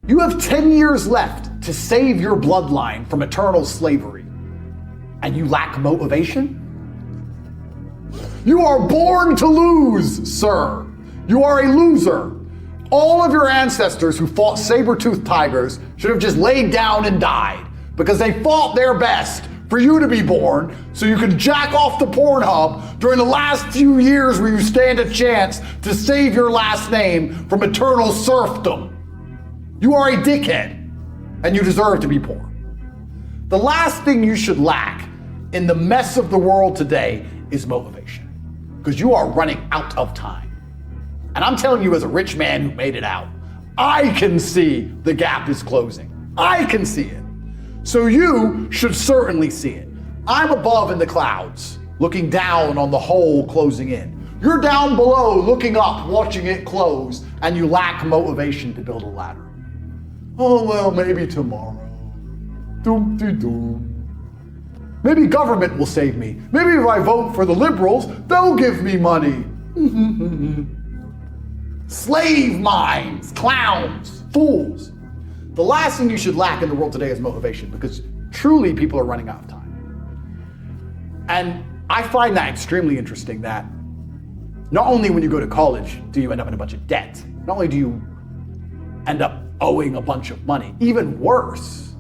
You have 10 years left to save your bloodline from eternal slavery, and you lack motivation? You are born to lose, sir. You are a loser. All of your ancestors who fought saber-toothed tigers should have just laid down and died because they fought their best for you to be born so you could jack off the Pornhub during the last few years where you stand a chance to save your last name from eternal serfdom. You are a dickhead, and you deserve to be poor. The last thing you should lack in the mess of the world today is motivation, because you are running out of time. And I'm telling you, as a rich man who made it out, I can see the gap is closing. I can see it. So you should certainly see it. I'm above in the clouds, looking down on the hole closing in. You're down below, looking up, watching it close, and you lack motivation to build a ladder. Oh, well, maybe tomorrow. Doom-de-doom. Maybe government will save me. Maybe if I vote for the liberals, they'll give me money. Slave minds, clowns, fools. The last thing you should lack in the world today is motivation, because truly people are running out of time. And I find that extremely interesting, that not only when you go to college do you end up in a bunch of debt, not only do you end up owing a bunch of money, even worse,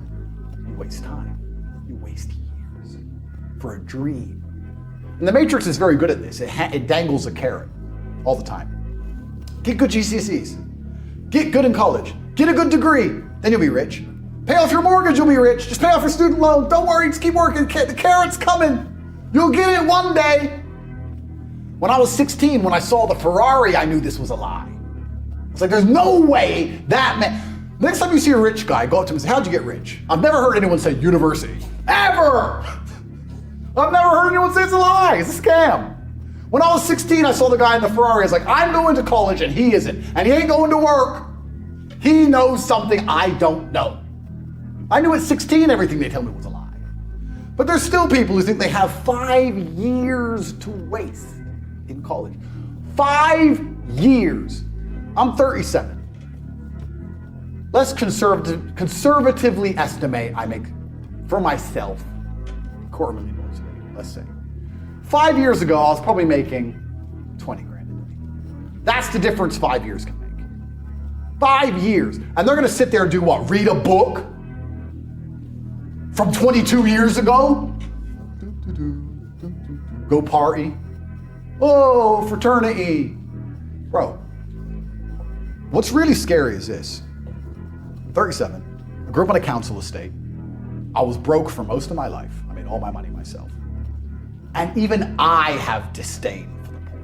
you waste time. You waste years for a dream. And the Matrix is very good at this. It dangles a carrot all the time. Get good GCSEs. Get good in college. Get a good degree. Then you'll be rich. Pay off your mortgage, you'll be rich. Just pay off your student loan. Don't worry, just keep working. The carrot's coming. You'll get it one day. When I was 16, when I saw the Ferrari, I knew this was a lie. It's like, there's no way that man. Next time you see a rich guy, go up to him and say, how'd you get rich? I've never heard anyone say university. Ever! I've never heard anyone say it's a lie. It's a scam. When I was 16, I saw the guy in the Ferrari. I was like, I'm going to college and he isn't. And he ain't going to work. He knows something I don't know. I knew at 16 everything they tell me was a lie. But there's still people who think they have 5 years to waste in college. 5 years. I'm 37. Let's conservatively estimate I make, for myself, $250,000 a day, let's say. 5 years ago, I was probably making 20 grand a day. That's the difference 5 years can make. 5 years. And they're gonna sit there and do what? Read a book from 22 years ago? Go party? Oh, fraternity. Bro, what's really scary is this. I'm 37. I grew up on a council estate. I was broke for most of my life. I made all my money myself. And even I have disdain for the poor.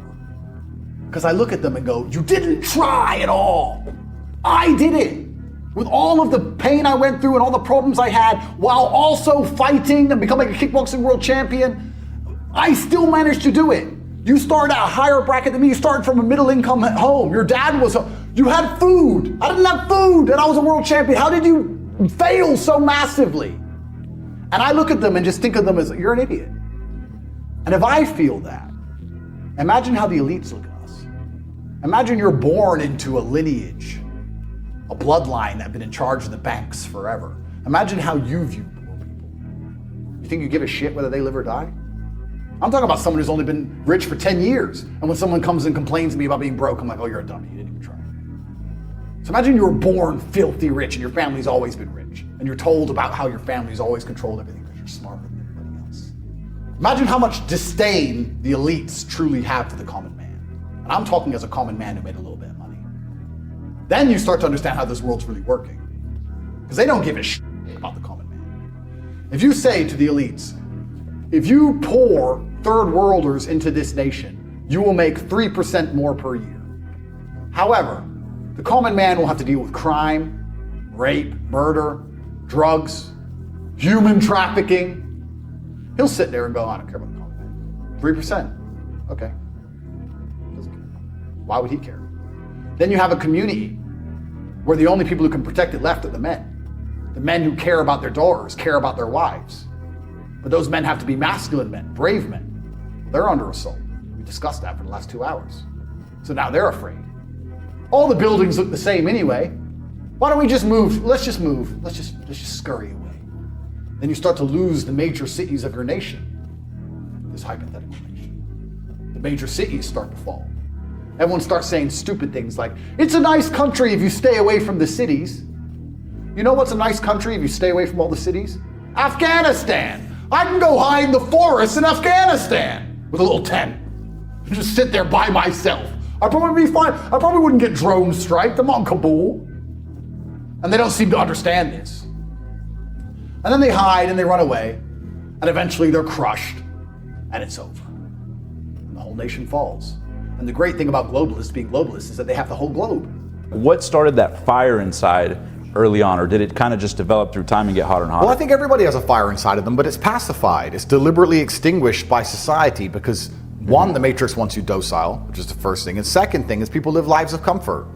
Because I look at them and go, you didn't try at all. I did it. With all of the pain I went through and all the problems I had, while also fighting and becoming a kickboxing world champion, I still managed to do it. You started at a higher bracket than me. You started from a middle income home. Your dad you had food. I didn't have food and I was a world champion. How did you fail so massively? And I look at them and just think of them as, you're an idiot. And if I feel that, imagine how the elites look at us. Imagine you're born into a lineage, a bloodline that have been in charge of the banks forever. Imagine how you view poor people. You think you give a shit whether they live or die? I'm talking about someone who's only been rich for 10 years. And when someone comes and complains to me about being broke, I'm like, oh, you're a dummy, you didn't even try. So imagine you were born filthy rich and your family's always been rich. And you're told about how your family's always controlled everything because you're smarter than everybody else. Imagine how much disdain the elites truly have for the common man. And I'm talking as a common man who made a little bit of money. Then you start to understand how this world's really working. Because they don't give a shit about the common man. If you say to the elites, if you pour third worlders into this nation, you will make 3% more per year. However, the common man will have to deal with crime, rape, murder, drugs, human trafficking. He'll sit there and go, I don't care about the common man. 3%. Okay. Doesn't care. Why would he care? Then you have a community where the only people who can protect it left are the men. The men who care about their daughters, care about their wives. But those men have to be masculine men, brave men. They're under assault. We discussed that for the last 2 hours. So now they're afraid. All the buildings look the same anyway. Why don't we just move? Let's just move. Let's just scurry away. Then you start to lose the major cities of your nation, this hypothetical nation. The major cities start to fall. Everyone starts saying stupid things like, it's a nice country if you stay away from the cities. You know what's a nice country if you stay away from all the cities? Afghanistan. I can go hide in the forest in Afghanistan with a little tent and just sit there by myself. I'd probably be fine. I probably wouldn't get drone striked. I'm on Kabul. And they don't seem to understand this. And then they hide and they run away, and eventually they're crushed, and it's over. And the whole nation falls. And the great thing about globalists being globalists is that they have the whole globe. What started that fire inside early on, or did it kind of just develop through time and get hotter and hotter? Well, I think everybody has a fire inside of them, but it's pacified. It's deliberately extinguished by society because one, the matrix wants you docile, which is the first thing. And second thing is people live lives of comfort.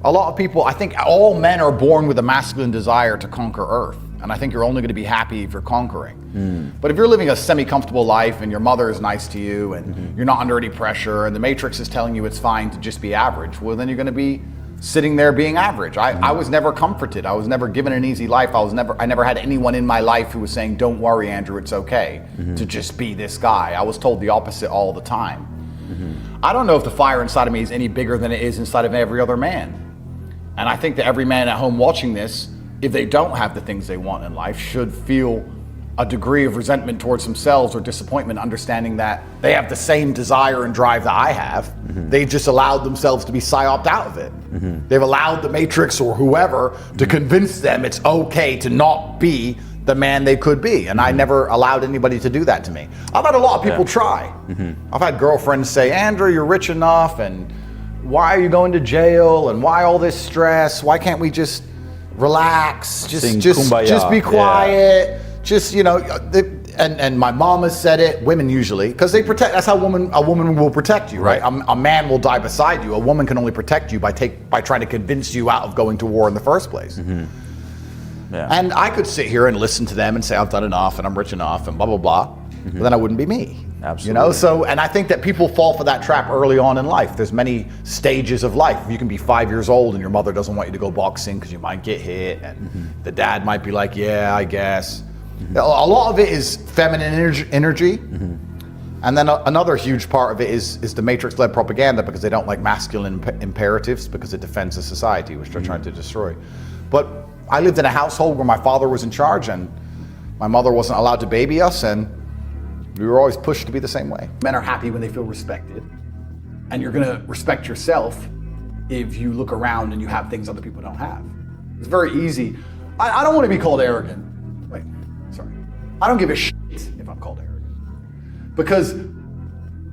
A lot of people, I think all men are born with a masculine desire to conquer Earth. And I think you're only going to be happy if you're conquering. But if you're living a semi-comfortable life and your mother is nice to you and you're not under any pressure and the matrix is telling you it's fine to just be average, well, then you're going to be sitting there being average. I was never comforted. I was never given an easy life. I never had anyone in my life who was saying, don't worry, Andrew, it's okay to just be this guy. I was told the opposite all the time. I don't know if the fire inside of me is any bigger than it is inside of every other man. And I think that every man at home watching this, if they don't have the things they want in life, should feel a degree of resentment towards themselves or disappointment, understanding that they have the same desire and drive that I have. They just allowed themselves to be psyoped out of it. They've allowed the matrix or whoever to convince them it's okay to not be the man they could be. And I never allowed anybody to do that to me. I've had a lot of people try. I've had girlfriends say, Andrew, you're rich enough, and why are you going to jail, and why all this stress? Why can't we just relax, just be quiet, just, you know, and my mom has said it, women usually, because they protect, that's how a woman will protect you, right? A man will die beside you. A woman can only protect you by trying to convince you out of going to war in the first place. And I could sit here and listen to them and say, I've done enough and I'm rich enough and blah, blah, blah, but then I wouldn't be me. Absolutely. You know, so, and I think that people fall for that trap early on in life. There's many stages of life. You can be 5 years old and your mother doesn't want you to go boxing because you might get hit, and the dad might be like, yeah, I guess. A lot of it is feminine energy. And then another huge part of it is the matrix-led propaganda, because they don't like masculine imperatives because it defends the society, which they're trying to destroy. But I lived in a household where my father was in charge and my mother wasn't allowed to baby us, and we were always pushed to be the same way. Men are happy when they feel respected, and you're gonna respect yourself if you look around and you have things other people don't have. It's very easy. I don't want to be called arrogant. Wait, sorry. I don't give a shit if I'm called arrogant. Because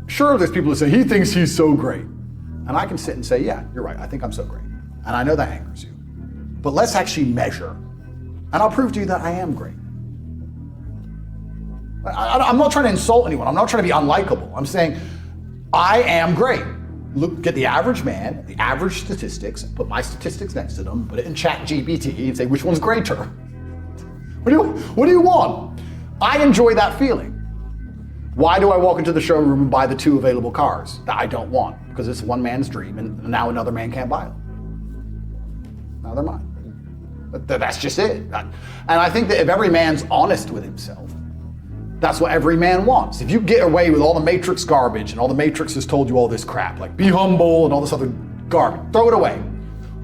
sure, there's people who say, he thinks he's so great. And I can sit and say, yeah, you're right, I think I'm so great. And I know that angers you. But let's actually measure. And I'll prove to you that I am great. I'm not trying to insult anyone. I'm not trying to be unlikable. I'm saying I am great. Look at the average man, the average statistics, put my statistics next to them, put it in ChatGPT and say, which one's greater? What do you want? I enjoy that feeling. Why do I walk into the showroom and buy the 2 available cars that I don't want? Because it's one man's dream and now another man can't buy them. Now they're mine. That's just it. And I think that if every man's honest with himself, that's what every man wants. If you get away with all the matrix garbage and all the matrix has told you all this crap, like be humble and all this other garbage, throw it away.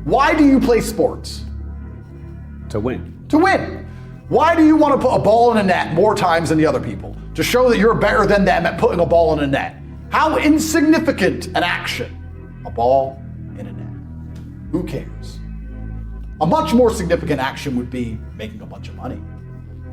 Why do you play sports? To win. To win. Why do you want to put a ball in a net more times than the other people? To show that you're better than them at putting a ball in a net. How insignificant an action. A ball in a net. Who cares? A much more significant action would be making a bunch of money,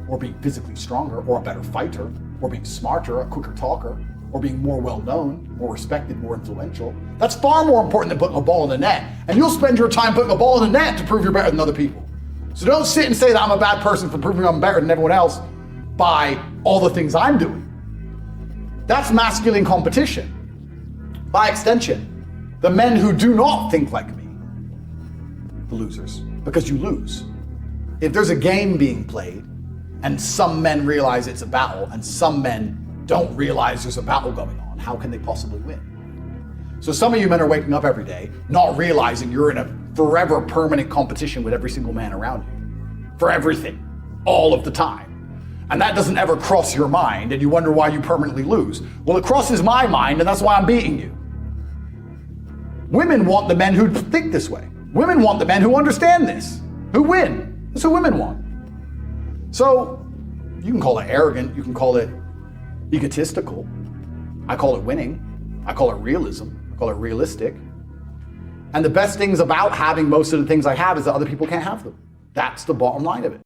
or being physically stronger, or a better fighter, or being smarter, a quicker talker, or being more well-known, more respected, more influential. That's far more important than putting a ball in the net. And you'll spend your time putting a ball in the net to prove you're better than other people. So don't sit and say that I'm a bad person for proving I'm better than everyone else by all the things I'm doing. That's masculine competition. By extension, the men who do not think like me, the losers, because you lose. If there's a game being played, and some men realize it's a battle, and some men don't realize there's a battle going on, how can they possibly win? So some of you men are waking up every day not realizing you're in a forever permanent competition with every single man around you. For everything. All of the time. And that doesn't ever cross your mind and you wonder why you permanently lose. Well, it crosses my mind and that's why I'm beating you. Women want the men who think this way. Women want the men who understand this, who win. That's what women want. So you can call it arrogant, you can call it egotistical. I call it winning. I call it realism. I call it realistic. And the best things about having most of the things I have is that other people can't have them. That's the bottom line of it.